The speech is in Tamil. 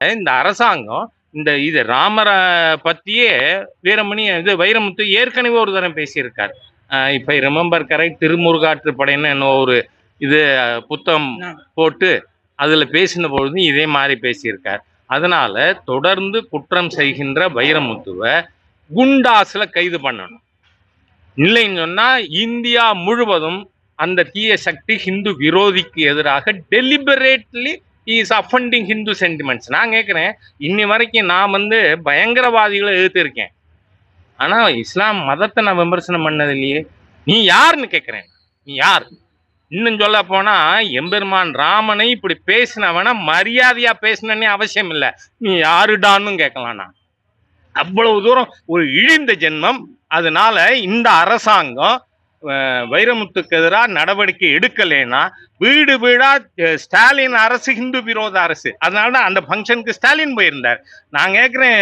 இந்த அரசாங்கம் இது ராமரை பத்தியே வீரமணி இது வைரமுத்து ஏற்கனவே ஒரு தரம் பேசியிருக்கார். இப்ப ரிமெம்பர் கரெக்ட், திருமுருகாற்று படைன்னு என்ன ஒரு இது புத்தகம் போட்டு அதுல பேசின பொழுது இதே மாதிரி பேசியிருக்கார். அதனால தொடர்ந்து குற்றம் செய்கின்ற வைரமுத்துவை குண்டாஸ்ல கைது பண்ணணும். இல்லைன்னு சொன்னா இந்தியா முழுவதும் அந்த தீய சக்தி ஹிந்து விரோதிக்கு எதிராக deliberately is offending Hindu sentiments. நான் கேட்குறேன், இன்னி வரைக்கும் நான் பயங்கரவாதிகளை எதிர்த்திருக்கேன், ஆனா இஸ்லாம் மதத்தை நான் விமர்சனம் பண்ணது இல்லையே. நீ யாருன்னு கேட்குறேன், நீ யார்? இன்னும் சொல்ல போனா எம்பெருமான் ராமனை இப்படி பேசினவன மரியாதையா பேசினே அவசியம் இல்லை, நீ யாருடான்னு கேட்கலாம். நான் அவ்வளவு தூரம் ஒரு இழிந்த ஜென்மம். அதனால இந்த அரசாங்கம் வைரமுத்துக்கு எதிராக நடவடிக்கை எடுக்கலைன்னா வீடு வீடா ஸ்டாலின் அரசு ஹிந்து விரோத அரசு. அதனால அந்த ஃபங்க்ஷனுக்கு ஸ்டாலின் போயிருந்தார். நான் கேட்கிறேன்,